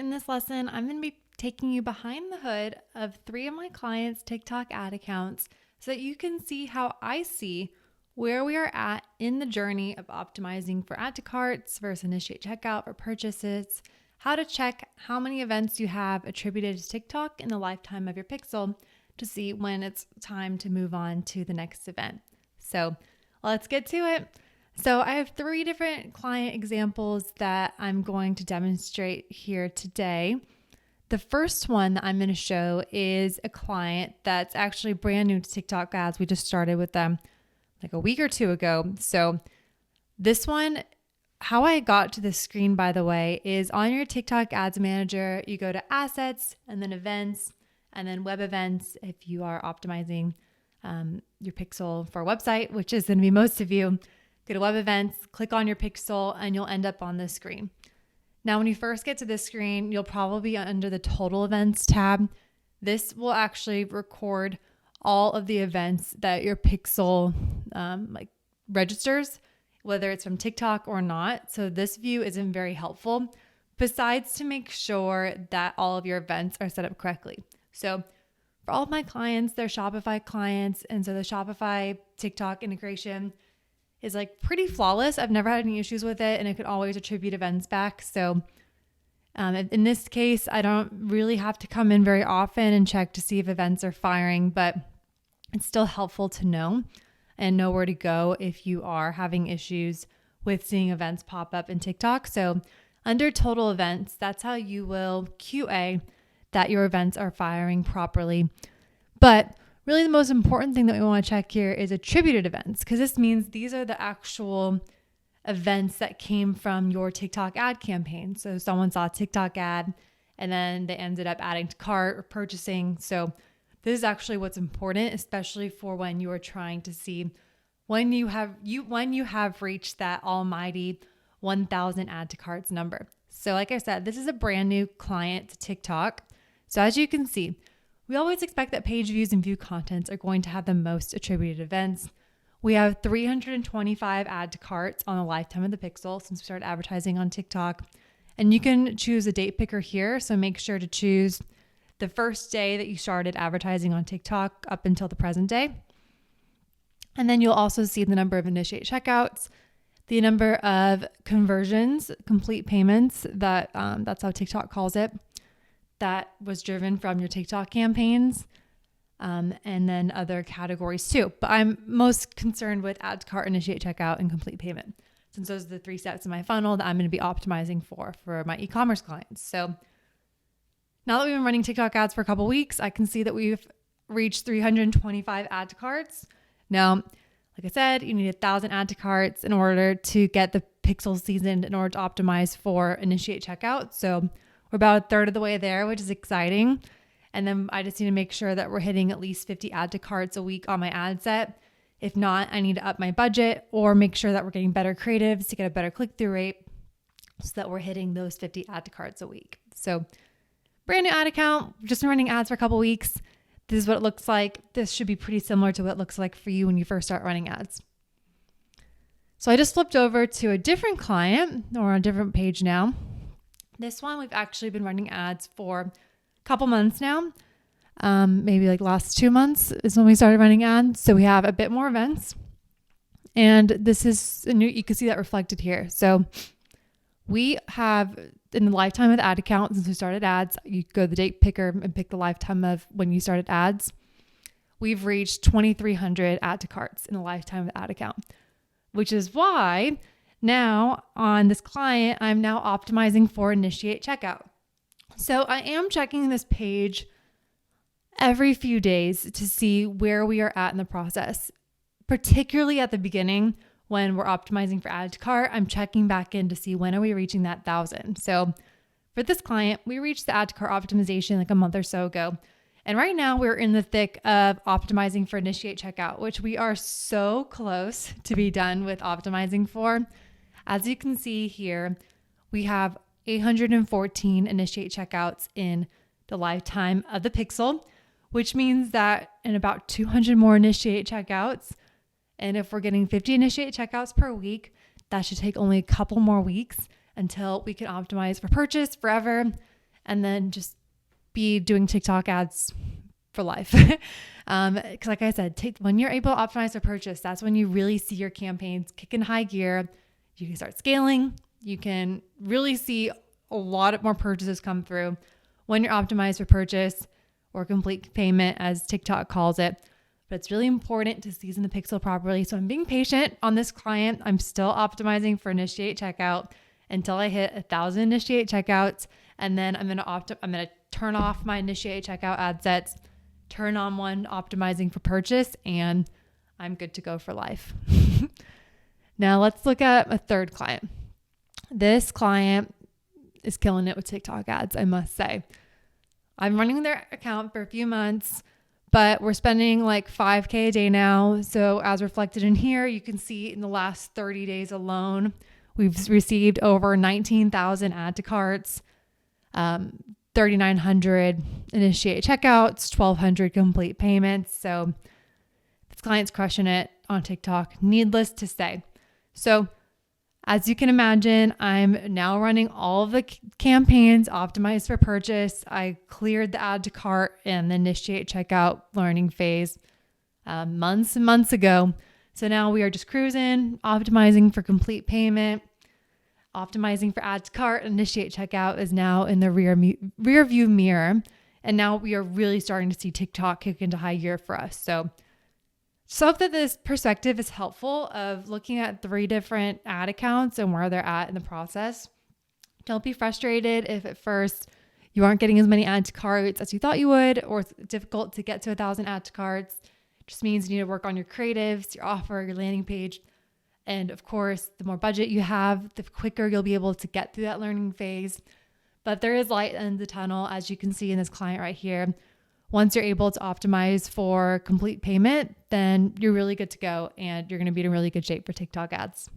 in this lesson, I'm going to be taking you behind the hood of 3 of my clients' TikTok ad accounts so that you can see how I see where we are at in the journey of optimizing for add to carts versus initiate checkout for purchases, how to check how many events you have attributed to TikTok in the lifetime of your pixel to see when it's time to move on to the next event. So let's get to it. So I have 3 different client examples that I'm going to demonstrate here today. The first one that I'm going to show is a client that's actually brand new to TikTok ads. We just started with them like a week or 2 ago. So this one, how I got to this screen, by the way, is on your TikTok ads manager, you go to assets and then events and then web events if you are optimizing your pixel for a website, which is going to be most of you. Go to web events, click on your pixel, and you'll end up on this screen. Now, when you first get to this screen, you'll probably be under the total events tab. This will actually record all of the events that your pixel registers, whether it's from TikTok or not. So this view isn't very helpful, besides to make sure that all of your events are set up correctly. So for all of my clients, they're Shopify clients. And so the Shopify TikTok integration is like pretty flawless. I've never had any issues with it, and it could always attribute events back. So in this case, I don't really have to come in very often and check to see if events are firing, but it's still helpful to know and know where to go if you are having issues with seeing events pop up in TikTok. So under total events, that's how you will QA that your events are firing properly. But really, the most important thing that we want to check here is attributed events, because this means these are the actual events that came from your TikTok ad campaign. So someone saw a TikTok ad and then they ended up adding to cart or purchasing. So this is actually what's important, especially for when you are trying to see when you have reached that almighty 1,000 add to carts number. So like I said, this is a brand new client to TikTok. So as you can see, we always expect that page views and view contents are going to have the most attributed events. We have 325 add to carts on the lifetime of the pixel since we started advertising on TikTok. And you can choose a date picker here. So make sure to choose the first day that you started advertising on TikTok up until the present day. And then you'll also see the number of initiate checkouts, the number of conversions, complete payments, that's how TikTok calls it, that was driven from your TikTok campaigns, and then other categories too. But I'm most concerned with add to cart, initiate checkout, and complete payment, since those are the 3 steps in my funnel that I'm going to be optimizing for my e-commerce clients. So now that we've been running TikTok ads for a couple weeks, I can see that we've reached 325 add to carts. Now, like I said, you need 1,000 add to carts in order to get the pixel seasoned in order to optimize for initiate checkout. So we're about a third of the way there, which is exciting. And then I just need to make sure that we're hitting at least 50 add to carts a week on my ad set. If not, I need to up my budget or make sure that we're getting better creatives to get a better click-through rate so that we're hitting those 50 add to carts a week. So brand new ad account, just been running ads for a couple weeks. This is what it looks like. This should be pretty similar to what it looks like for you when you first start running ads. So I just flipped over to a different client or a different page now. This one, we've actually been running ads for a couple months now. Maybe like last 2 months is when we started running ads. So we have a bit more events. And this is you can see that reflected here. So we have, in the lifetime of the ad account, since we started ads, you go to the date picker and pick the lifetime of when you started ads. We've reached 2,300 add to carts in the lifetime of the ad account, which is why now on this client, I'm now optimizing for initiate checkout. So I am checking this page every few days to see where we are at in the process, particularly at the beginning when we're optimizing for add to cart. I'm checking back in to see when are we reaching that 1,000. So for this client, we reached the add to cart optimization like a month or so ago. And right now we're in the thick of optimizing for initiate checkout, which we are so close to be done with optimizing for. As you can see here, we have 814 initiate checkouts in the lifetime of the pixel, which means that in about 200 more initiate checkouts, and if we're getting 50 initiate checkouts per week, that should take only a couple more weeks until we can optimize for purchase forever. and then just be doing TikTok ads for life. Because like I said, when you're able to optimize for purchase, that's when you really see your campaigns kick in high gear. You can start scaling. You can really see a lot of more purchases come through when you're optimized for purchase or complete payment, as TikTok calls it. But it's really important to season the pixel properly. So I'm being patient on this client. I'm still optimizing for initiate checkout until I hit 1,000 initiate checkouts. And then I'm going to turn off my initiate checkout ad sets, turn on one optimizing for purchase, and I'm good to go for life. Now let's look at a third client. This client is killing it with TikTok ads, I must say. I'm running their account for a few months, but we're spending like $5,000 a day now. So as reflected in here, you can see in the last 30 days alone, we've received over 19,000 add to carts, 3,900 initiate checkouts, 1,200 complete payments. So this client's crushing it on TikTok, needless to say. So as you can imagine, I'm now running all of the campaigns optimized for purchase. I cleared the add to cart and the initiate checkout learning phase months and months ago. So now we are just cruising, optimizing for complete payment, optimizing for add to cart. Initiate checkout is now in the rear view mirror. And now we are really starting to see TikTok kick into high gear for us. So hope that this perspective is helpful of looking at 3 different ad accounts and where they're at in the process. Don't be frustrated if at first you aren't getting as many add to carts as you thought you would, or it's difficult to get to 1,000 add to carts. It just means you need to work on your creatives, your offer, your landing page. And of course, the more budget you have, the quicker you'll be able to get through that learning phase. But there is light in the tunnel, as you can see in this client right here. Once you're able to optimize for complete payment, then you're really good to go and you're going to be in really good shape for TikTok ads.